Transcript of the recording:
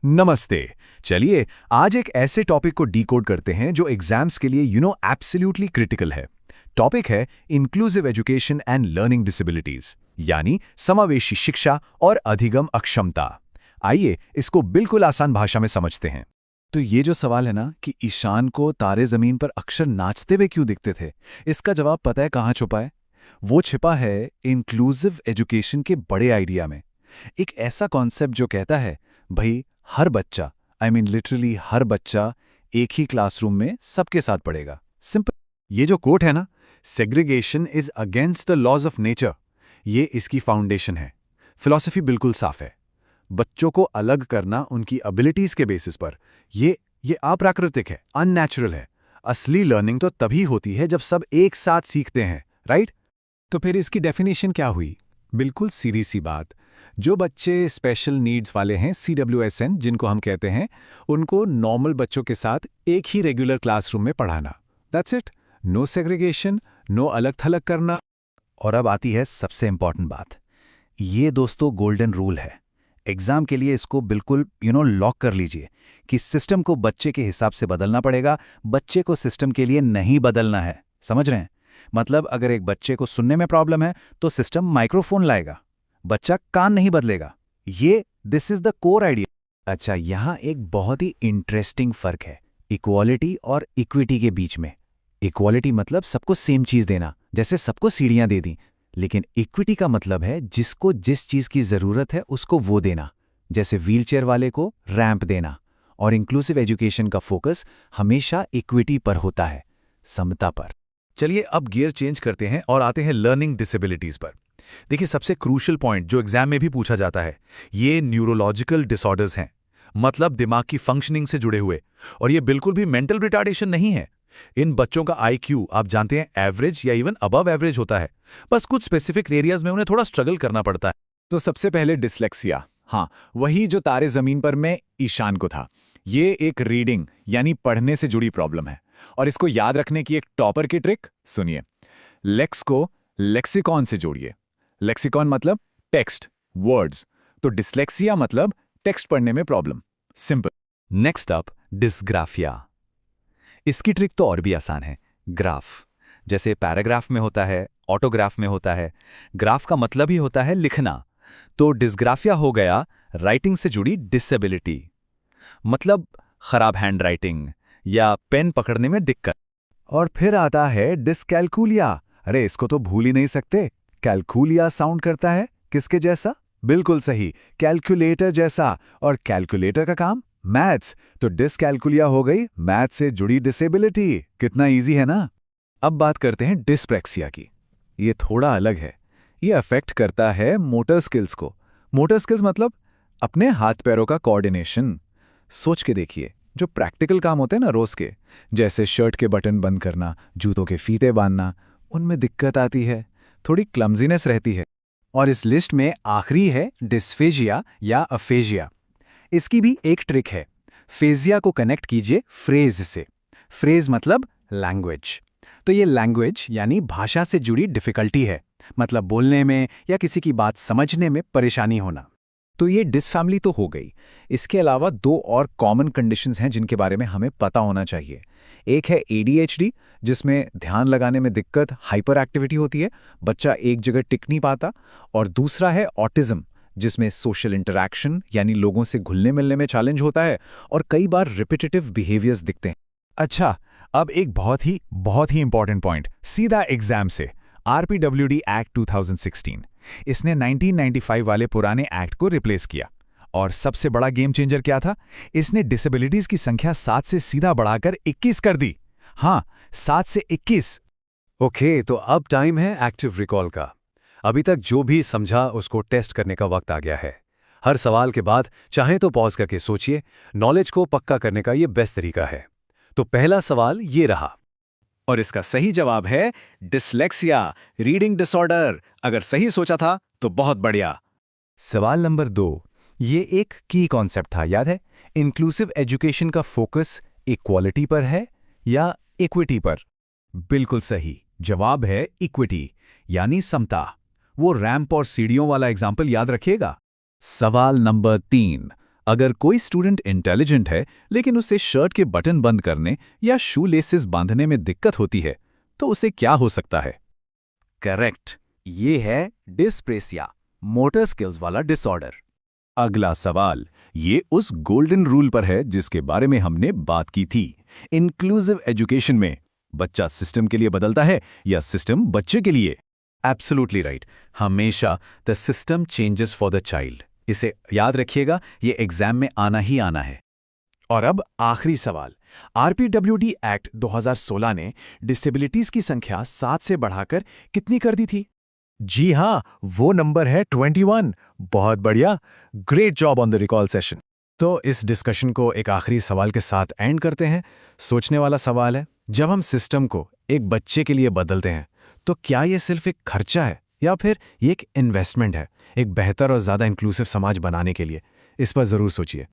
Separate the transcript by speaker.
Speaker 1: नमस्ते। चलिए आज एक ऐसे टॉपिक को डीकोड करते हैं जो एग्जाम्स के लिए एब्सोल्युटली क्रिटिकल है। टॉपिक है inclusive education and learning disabilities, यानी समावेशी शिक्षा और अधिगम अक्षमता। आइए इसको बिल्कुल आसान भाषा में समझते हैं।
Speaker 2: तो ये जो सवाल है ना कि ईशान को तारे जमीन पर अक्षर नाचते हुए क्यों दिखते थे, इसका जवाब पता है कहाँ छुपा है? वो छिपा है इंक्लूसिव एजुकेशन के बड़े आइडिया में। एक ऐसा कॉन्सेप्ट जो कहता है भाई हर बच्चा, आई मीन लिटरली हर बच्चा एक ही क्लासरूम में सबके साथ पढ़ेगा। सिंपल। ये जो कोट है ना, segregation is against the laws of nature, ये इसकी फाउंडेशन है। फिलॉसफी बिल्कुल साफ है। बच्चों को अलग करना उनकी एबिलिटीज के बेसिस पर, ये अप्राकृतिक है, अननेचुरल है। असली लर्निंग तो तभी होती है जब सब एक साथ सीखते हैं, राइट? तो फिर इसकी डेफिनेशन क्या हुई? बिल्कुल सीधी सी बात। जो बच्चे स्पेशल नीड्स वाले हैं, CWSN जिनको हम कहते हैं, उनको नॉर्मल बच्चों के साथ एक ही रेगुलर क्लासरूम में पढ़ाना। That's it. No segregation, no अलग थलग करना। और अब आती है सबसे इंपॉर्टेंट बात। ये दोस्तों गोल्डन रूल है। एग्जाम के लिए इसको बिल्कुल लॉक कर लीजिए कि सिस्टम को बच्चे के हिसाब से बदलना पड़ेगा, बच्चे को सिस्टम के लिए नहीं बदलना है। समझ रहे हैं? मतलब अगर एक बच्चे को सुनने में प्रॉब्लम है तो सिस्टम माइक्रोफोन लाएगा, बच्चा कान नहीं बदलेगा। This is the core idea. अच्छा, यहां एक बहुत ही इंटरेस्टिंग फर्क है इक्वालिटी और इक्विटी के बीच में। इक्वालिटी मतलब सबको सेम चीज देना, जैसे सबको सीढ़ियां दे दी। लेकिन इक्विटी का मतलब है जिसको जिस चीज की जरूरत है उसको वो देना, जैसे व्हीलचेयर वाले को रैंप देना। और इंक्लूसिव एजुकेशन का फोकस हमेशा इक्विटी पर होता है, समता पर। चलिए अब गियर चेंज करते हैं और आते हैं लर्निंग डिसेबिलिटीज पर। देखिए, सबसे क्रूशियल पॉइंट जो एग्जाम में भी पूछा जाता है, ये न्यूरोलॉजिकल डिसऑर्डर्स हैं, मतलब दिमाग की फंक्शनिंग से जुड़े हुए। और ये बिल्कुल भी मेंटल रिटार्डेशन नहीं है। इन बच्चों का IQ आप जानते हैं एवरेज या इवन अबव एवरेज होता है, बस कुछ स्पेसिफिक एरियाज में उन्हें थोड़ा स्ट्रगल करना पड़ता है।
Speaker 1: तो सबसे पहले डिसलेक्सिया, हाँ, वही जो तारे जमीन पर में ईशान को था। ये एक रीडिंग यानी पढ़ने से जुड़ी प्रॉब्लम है। और इसको याद रखने की एक टॉपर की ट्रिक सुनिए। लेक्स को लेक्सिकॉन से जोड़िए। लेक्सिकॉन मतलब टेक्स्ट, वर्ड्स। तो डिसलेक्सिया मतलब टेक्स्ट पढ़ने में problem. Simple.
Speaker 2: Next up, dysgraphia. इसकी ट्रिक तो और भी आसान है। ग्राफ जैसे पैराग्राफ में होता है, ऑटोग्राफ में होता है। ग्राफ का मतलब ही होता है लिखना। तो डिस्ग्राफिया हो गया राइटिंग से जुड़ी डिसेबिलिटी, मतलब खराब हैंडराइटिंग या पेन पकड़ने में दिक्कत। और फिर आता है डिसकैलकुलिया। अरे इसको तो भूल ही नहीं सकते। कैलकुलिया साउंड करता है किसके जैसा? बिल्कुल सही, कैलकुलेटर जैसा। और कैलकुलेटर का काम मैथ्स, तो डिसकैलकुलिया हो गई मैथ्स से जुड़ी डिसेबिलिटी। कितना इजी है ना? अब बात करते हैं डिस्प्रेक्सिया की। ये थोड़ा अलग है। ये अफेक्ट करता है मोटर स्किल्स को। मोटर स्किल्स मतलब अपने हाथ पैरों का कोऑर्डिनेशन। सोच के देखिए, जो प्रैक्टिकल काम होते हैं ना रोज के, जैसे शर्ट के बटन बंद करना, जूतों के फीते बांधना, उनमें दिक्कत आती है, थोड़ी क्लमजीनेस रहती है। और इस लिस्ट में आखिरी है डिस्फेजिया या अफेजिया। इसकी भी एक ट्रिक है। फेजिया को कनेक्ट कीजिए फ्रेज से। फ्रेज मतलब लैंग्वेज। तो ये लैंग्वेज यानी भाषा से जुड़ी डिफिकल्टी है, मतलब बोलने में या किसी की बात समझने में परेशानी होना। तो ये डिसफैमिली तो हो गई। इसके अलावा दो और कॉमन कंडीशंस हैं जिनके बारे में हमें पता होना चाहिए। एक है ADHD, जिसमें ध्यान लगाने में दिक्कत, हाइपर एक्टिविटी होती है, बच्चा एक जगह टिक नहीं पाता। और दूसरा है ऑटिज्म, जिसमें सोशल इंटरैक्शन यानी लोगों से घुलने मिलने में चैलेंज होता है और कई बार रिपीटेटिव बिहेवियर्स दिखते हैं। अच्छा, अब एक बहुत ही इंपॉर्टेंट पॉइंट, सीधा एग्जाम से। RPWD एक्ट 2016, इसने 1995 वाले पुराने एक्ट को रिप्लेस किया। और सबसे बड़ा गेम चेंजर क्या था? इसने डिसेबिलिटीज की संख्या 7 से सीधा बढ़ाकर 21 कर दी। हाँ, 7 से 21। ओके, तो अब टाइम है एक्टिव रिकॉल का। अभी तक जो भी समझा उसको टेस्ट करने का वक्त आ गया है। हर सवाल के बाद चाहे तो पॉज करके सोचिए। नॉलेज को पक्का करने का ये बेस्ट तरीका है। तो पहला सवाल ये रहा, और इसका सही जवाब है डिसलेक्सिया, रीडिंग डिसऑर्डर। अगर सही सोचा था तो बहुत बढ़िया। सवाल नंबर 2, ये एक की कॉन्सेप्ट था, याद है? इंक्लूसिव एजुकेशन का फोकस इक्वालिटी पर है या इक्विटी पर? बिल्कुल सही जवाब है इक्विटी, यानी समता। वो रैंप और सीढ़ियों वाला एग्जाम्पल याद रखिएगा। सवाल नंबर 3, अगर कोई स्टूडेंट इंटेलिजेंट है लेकिन उसे शर्ट के बटन बंद करने या शू लेसेस बांधने में दिक्कत होती है, तो उसे क्या हो सकता है?
Speaker 3: करेक्ट, ये है डिस्प्रेसिया, मोटर स्किल्स वाला डिसऑर्डर।
Speaker 1: अगला सवाल ये उस गोल्डन रूल पर है जिसके बारे में हमने बात की थी। इंक्लूसिव एजुकेशन में बच्चा सिस्टम के लिए बदलता है या सिस्टम बच्चे के लिए?
Speaker 2: Absolutely right. हमेशा the system changes for the child. इसे याद रखिएगा, ये एग्जाम में आना ही आना है।
Speaker 3: और अब आखिरी सवाल, आरपीडब्ल्यूडी एक्ट 2016 ने डिसेबिलिटीज की संख्या 7 से बढ़ाकर कितनी कर दी थी?
Speaker 4: जी हाँ, वो नंबर है 21। बहुत बढ़िया, great job on the recall session.
Speaker 3: तो इस डिस्कशन को एक आखिरी सवाल के साथ एंड करते हैं। सोचने वाला सवाल है, जब हम सिस्टम को एक बच्चे के लिए बदलते हैं तो क्या ये सिर्फ एक खर्चा है या फिर ये एक इन्वेस्टमेंट है एक बेहतर और ज़्यादा इंक्लूसिव समाज बनाने के लिए? इस पर ज़रूर सोचिए।